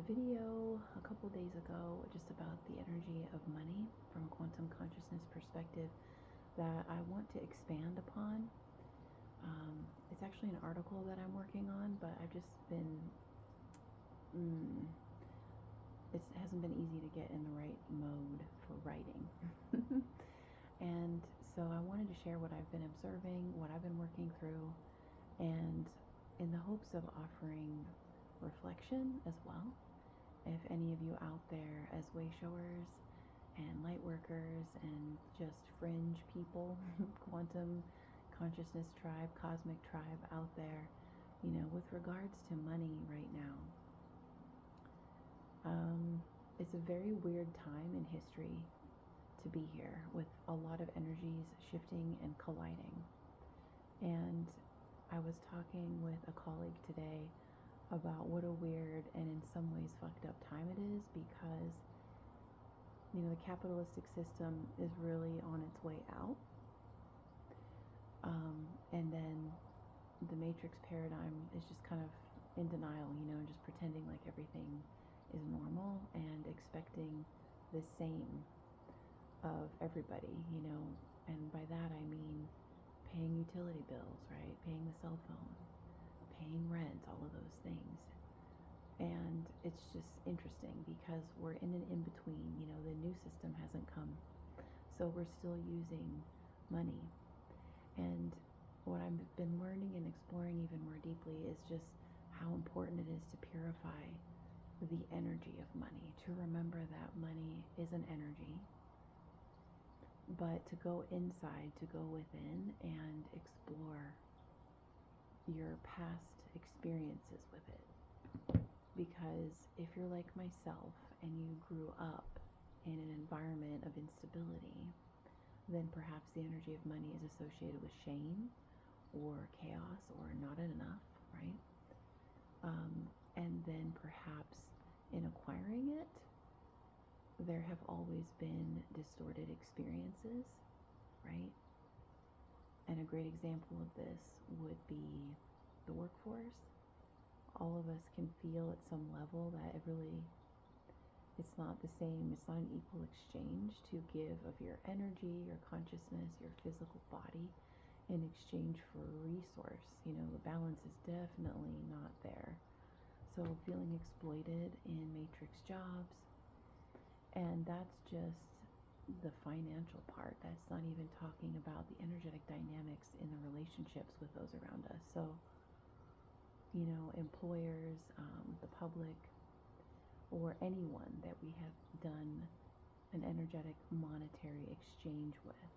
video a couple days ago just about the energy of money from a quantum consciousness perspective that I want to expand upon. It's actually an article that I'm working on, but I've just been, it hasn't been easy to get in the right mode for writing. And so I wanted to share what I've been observing, what I've been working through, and in the hopes of offering reflection as well. If any of you out there as way showers and light workers and just fringe people, quantum consciousness tribe, cosmic tribe out there, with regards to money right now, it's a very weird time in history to be here, with a lot of energies shifting and colliding. And I was talking with a colleague today about what a weird and in some ways fucked up time it is, because the capitalistic system is really on its way out, and then the matrix paradigm is just kind of in denial, and just pretending like everything is normal and expecting the same of everybody, and by that I mean paying utility bills, right? Paying the cell phone, paying rent, all of those things. And it's just interesting because we're in an in-between, the new system hasn't come. So we're still using money. And what I've been learning and exploring even more deeply is just how important it is to purify the energy of money, to remember that money is an energy, but to go inside, to go within and explore your past experiences with it. Because if you're like myself and you grew up in an environment of instability, then perhaps the energy of money is associated with shame or chaos or not enough, right? And then perhaps in acquiring it, there have always been distorted experiences, right? And a great example of this would be the workforce. All of us can feel at some level that it's not the same, it's not an equal exchange to give of your energy, your consciousness, your physical body in exchange for a resource. The balance is definitely not there. So feeling exploited in matrix jobs, and that's just the financial part. That's not even talking about the energetic dynamics in the relationships with those around us. So, employers, the public, or anyone that we have done an energetic monetary exchange with.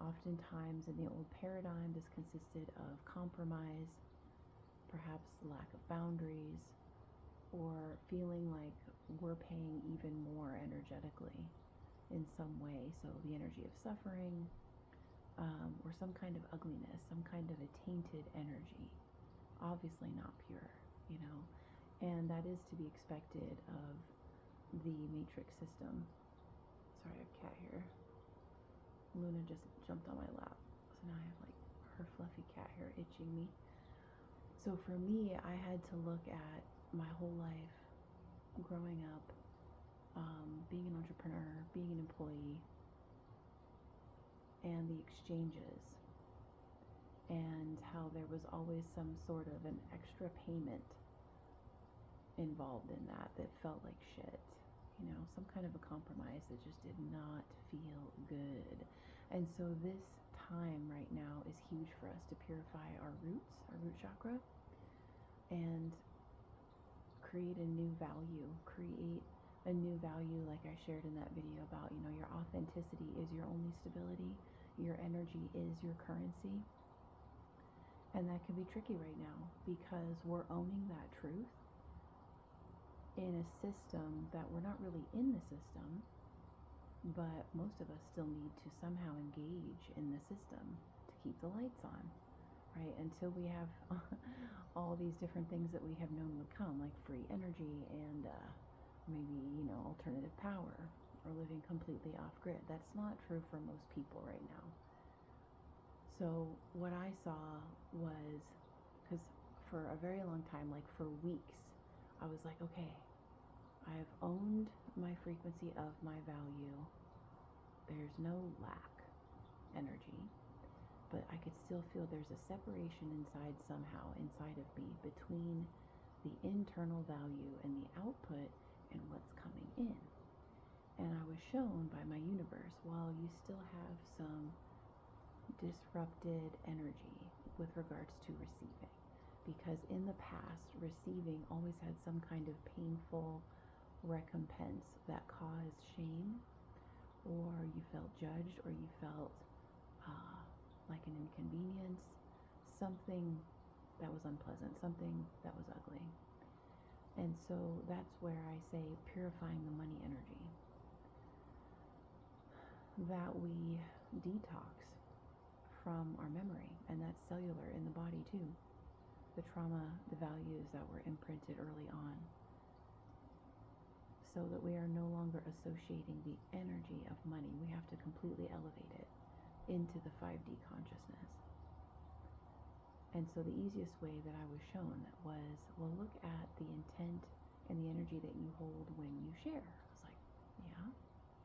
Oftentimes in the old paradigm, this consisted of compromise, perhaps lack of boundaries, or feeling like we're paying even more energetically in some way. So the energy of suffering, or some kind of ugliness, some kind of a tainted energy, obviously not pure, and that is to be expected of the matrix system. Sorry, I have a cat here. Luna just jumped on my lap, so now I have her fluffy cat hair itching me. So for me, I had to look at my whole life growing up, being an entrepreneur, being an employee, and the exchanges, and how there was always some sort of an extra payment involved in that felt like shit, some kind of a compromise that just did not feel good. And so this time right now is huge for us to purify our roots, our root chakra, and create a new value, like I shared in that video about, your authenticity is your only stability, your energy is your currency. And that can be tricky right now because we're owning that truth in a system that we're not really in the system, but most of us still need to somehow engage in the system to keep the lights on, right? Until we have all these different things that we have known would come, like free energy and maybe, alternative power, or living completely off grid. That's not true for most people right now. So what I saw was, because for a very long time, like for weeks, I was like, okay, I've owned my frequency of my value. There's no lack energy, but I could still feel there's a separation somehow inside of me between the internal value and the output and what's coming in. And I was shown by my universe, while you still have some disrupted energy with regards to receiving, because in the past, receiving always had some kind of painful recompense that caused shame, or you felt judged, or you felt like an inconvenience, something that was unpleasant, something that was ugly. And so that's where I say purifying the money energy, that we detox from our memory, and that's cellular in the body too. The trauma, the values that were imprinted early on, so that we are no longer associating the energy of money. We have to completely elevate it into the 5D consciousness. And so the easiest way that I was shown was, well, look at the intent and the energy that you hold when you share. I was like, yeah,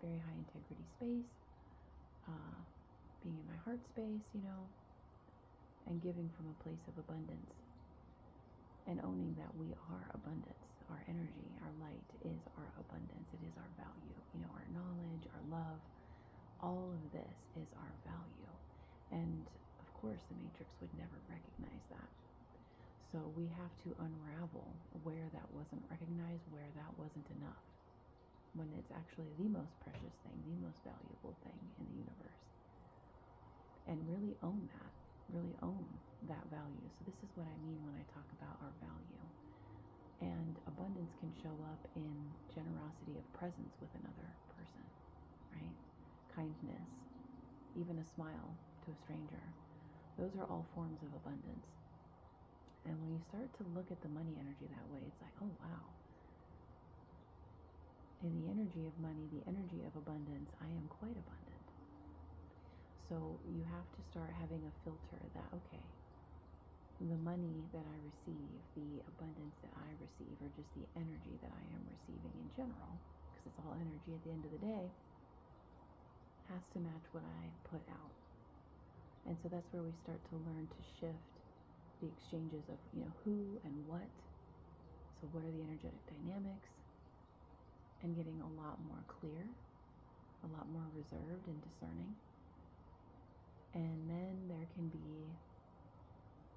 very high integrity space, being in my heart space, and giving from a place of abundance, and owning that we are abundance. Our energy, our light is our abundance. It is our value. Our knowledge, our love, all of this is our value. And of course, the matrix would never recognize that. So we have to unravel where that wasn't recognized, where that wasn't enough, when it's actually the most precious thing, the most valuable thing in the universe. And really own that, really own that value. So this is what I mean when I talk about our value. And abundance can show up in generosity of presence with another person, right? Kindness, even a smile to a stranger. Those are all forms of abundance. And when you start to look at the money energy that way, it's like, oh wow. In the energy of money, the energy of abundance, I am quite abundant. So you have to start having a filter that, okay, the money that I receive, the abundance that I receive, or just the energy that I am receiving in general, because it's all energy at the end of the day, has to match what I put out. And so that's where we start to learn to shift the exchanges of, who and what. So what are the energetic dynamics? And getting a lot more clear, a lot more reserved and discerning. And then there can be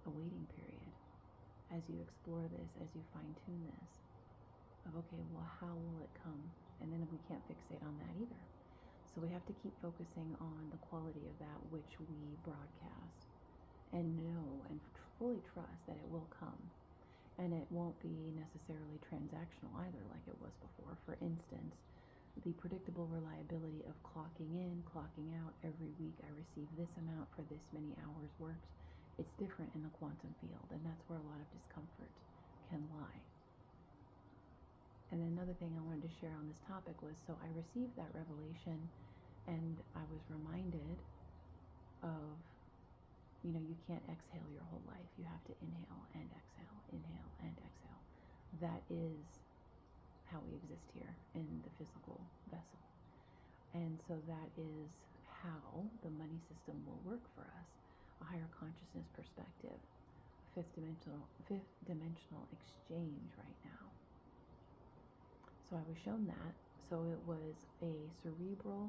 a waiting period as you explore this, as you fine-tune this, of, okay, well, how will it come? And then we can't fixate on that either. So we have to keep focusing on the quality of that which we broadcast, and know and fully trust that it will come. And it won't be necessarily transactional either, like it was before. For instance, the predictable reliability of clocking in, clocking out. Every week I receive this amount for this many hours worked. It's different in the quantum field, and that's where a lot of discomfort can lie. And another thing I wanted to share on this topic was, so I received that revelation, and I was reminded of, you can't exhale your whole life. You have to inhale and exhale, inhale and exhale. That is how we exist here in the physical vessel. And so that is how the money system will work for us. A higher consciousness perspective, fifth dimensional exchange right now. So I was shown that. So it was a cerebral,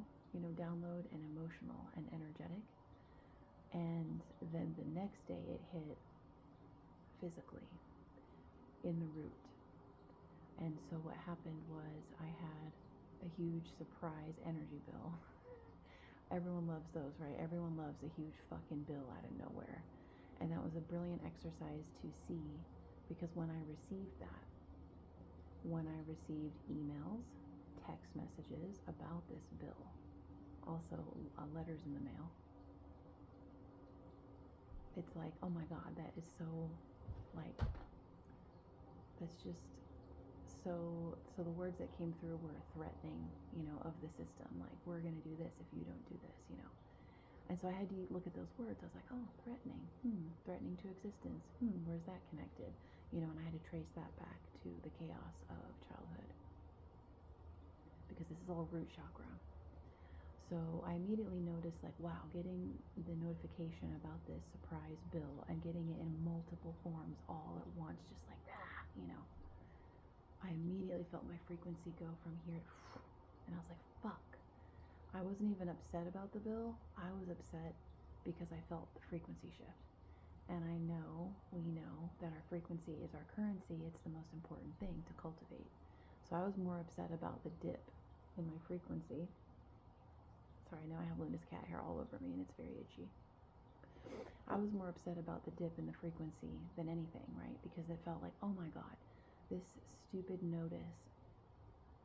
download, and emotional and energetic. And then the next day it hit physically in the root. And so what happened was I had a huge surprise energy bill. Everyone loves those, right? Everyone loves a huge fucking bill out of nowhere. And that was a brilliant exercise to see, because when I received that, when I received emails, text messages about this bill, also letters in the mail, it's like, oh my God, that is so, that's just so the words that came through were threatening, of the system, like, we're going to do this if you don't do this, And so I had to look at those words. I was like, oh, threatening, threatening to existence, where's that connected? And I had to trace that back to the chaos of childhood. because this is all root chakra. So I immediately noticed, like, wow, getting the notification about this surprise bill and getting it in multiple forms all at once, just like that, I immediately felt my frequency go from here to, and I was like, fuck. I wasn't even upset about the bill. I was upset because I felt the frequency shift. And we know that our frequency is our currency. It's the most important thing to cultivate. So I was more upset about the dip in my frequency. Sorry, now I have Luna's cat hair all over me and it's very itchy. I was more upset about the dip in the frequency than anything, right? Because it felt like, oh my God, this stupid notice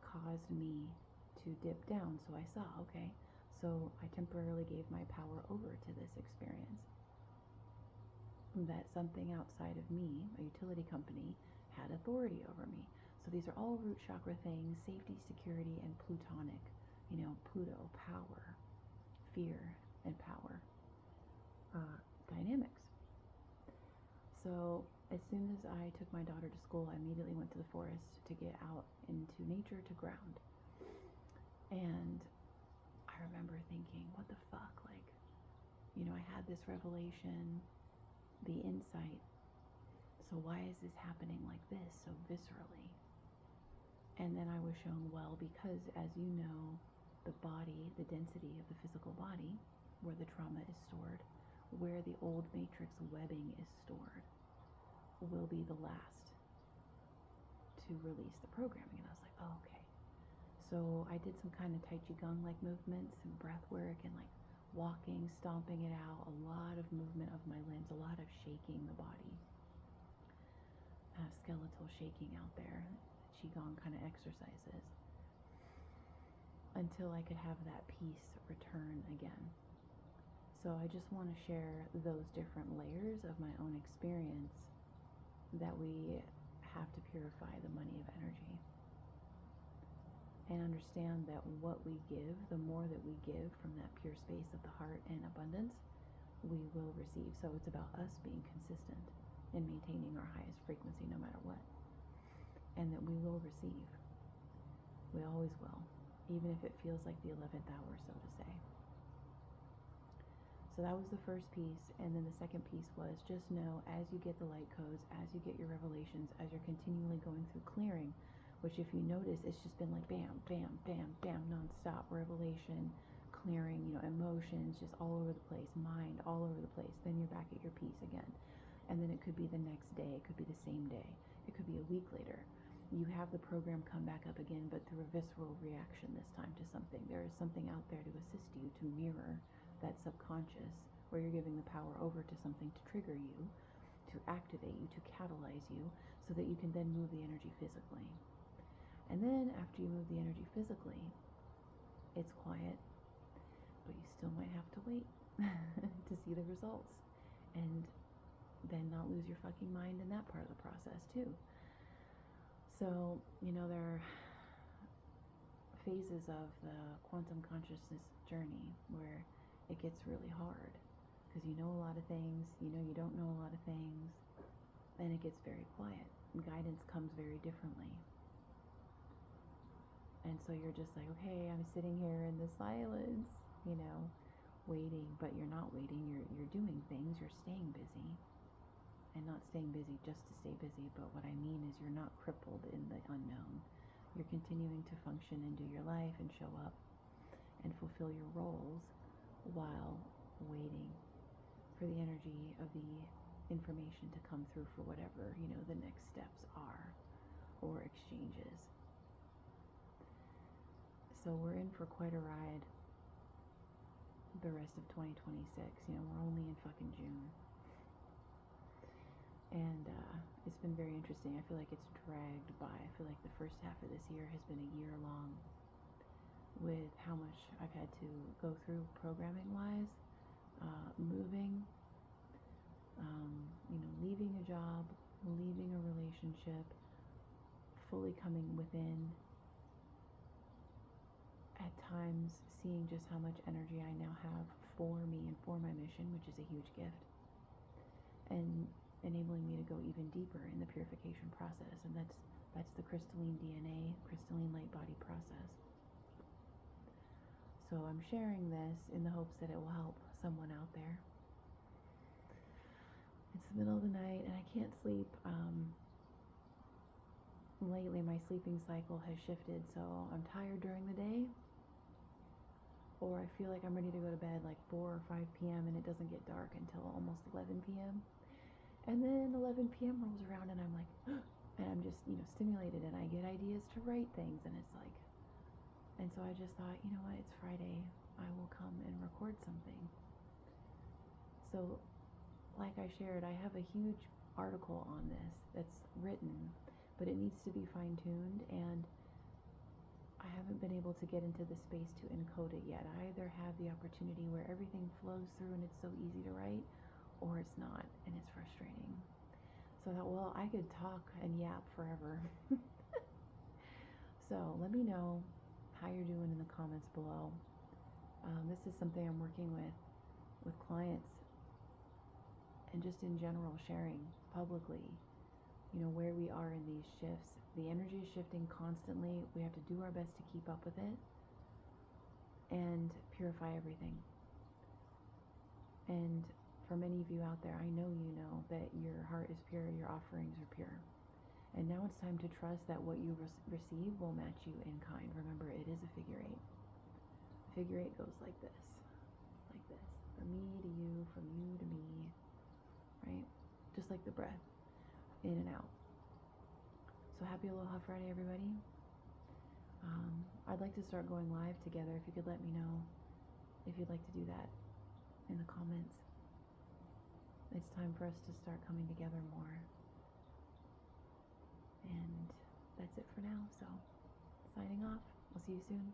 caused me to dip down. So I saw, okay, so I temporarily gave my power over to this experience. That something outside of me, a utility company, had authority over me. So these are all root chakra things: safety, security, and plutonic, Pluto, power, fear, and power dynamics. So as soon as I took my daughter to school, I immediately went to the forest to get out into nature to ground. And I remember thinking, what the fuck? Like, I had this revelation, the insight. So why is this happening like this so viscerally? And then I was shown, well, because as you know, the body, the density of the physical body, where the trauma is stored, where the old matrix webbing is stored, will be the last to release the programming. And I was like, oh, okay. So I did some kind of Tai Chi Gong like movements and breath work and like walking, stomping it out, a lot of movement of my limbs, a lot of shaking the body, skeletal shaking out there, Qigong kind of exercises, until I could have that peace return again. So I just want to share those different layers of my own experience, that we have to purify the money of energy. And understand that what we give, the more that we give from that pure space of the heart and abundance, we will receive. So it's about us being consistent in maintaining our highest frequency no matter what. And that we will receive. We always will. Even if it feels like the 11th hour, so to say. So that was the first piece. And then the second piece was, just know, as you get the light codes, as you get your revelations, as you're continually going through clearing, which if you notice, it's just been like bam, bam, bam, bam, nonstop. Revelation, clearing, emotions just all over the place, mind all over the place. Then you're back at your peace again. And then it could be the next day, it could be the same day, it could be a week later. You have the program come back up again, but through a visceral reaction this time to something. There is something out there to assist you, to mirror that subconscious, where you're giving the power over to something to trigger you, to activate you, to catalyze you, so that you can then move the energy physically. And then after you move the energy physically, it's quiet, but you still might have to wait to see the results. And then not lose your fucking mind in that part of the process too. So, there are phases of the quantum consciousness journey where it gets really hard. Because you know a lot of things, you don't know a lot of things, then it gets very quiet. And guidance comes very differently. And so you're just like, okay, I'm sitting here in the silence, waiting, but you're not waiting, you're doing things, you're staying busy. And not staying busy just to stay busy, but what I mean is you're not crippled in the unknown. You're continuing to function and do your life and show up and fulfill your roles while waiting for the energy of the information to come through for whatever, the next steps are or exchanges. So we're in for quite a ride the rest of 2026. We're only in fucking June. And it's been very interesting. I feel like it's dragged by. I feel like the first half of this year has been a year long, with how much I've had to go through programming-wise, moving, leaving a job, leaving a relationship, fully coming within, at times seeing just how much energy I now have for me and for my mission, which is a huge gift, and enabling me to go even deeper in the purification process. And that's the crystalline DNA, crystalline light body process. So I'm sharing this in the hopes that it will help someone out there. It's the middle of the night and I can't sleep. Lately my sleeping cycle has shifted, so I'm tired during the day, or I feel like I'm ready to go to bed like 4 or 5 p.m. and it doesn't get dark until almost 11 p.m. And then 11 p.m. rolls around and I'm like, and I'm just, stimulated, and I get ideas to write things, and it's like, and so I just thought, you know what, it's Friday, I will come and record something. So, like I shared, I have a huge article on this that's written, but it needs to be fine-tuned, and I haven't been able to get into the space to encode it yet. I either have the opportunity where everything flows through and it's so easy to write, or it's not, and it's frustrating. So I thought, well, I could talk and yap forever. So let me know how you're doing in the comments below. This is something I'm working with clients, and just in general sharing publicly, where we are in these shifts. The energy is shifting constantly. We have to do our best to keep up with it and purify everything. And for many of you out there, I know you know that your heart is pure, your offerings are pure. And now it's time to trust that what you receive will match you in kind. Remember, it is a figure eight. The figure eight goes like this. From me to you, from you to me, right? Just like the breath, in and out. So happy Aloha Friday, everybody. I'd like to start going live together. If you could let me know if you'd like to do that in the comments. It's time for us to start coming together more. And that's it for now. So signing off. We'll see you soon.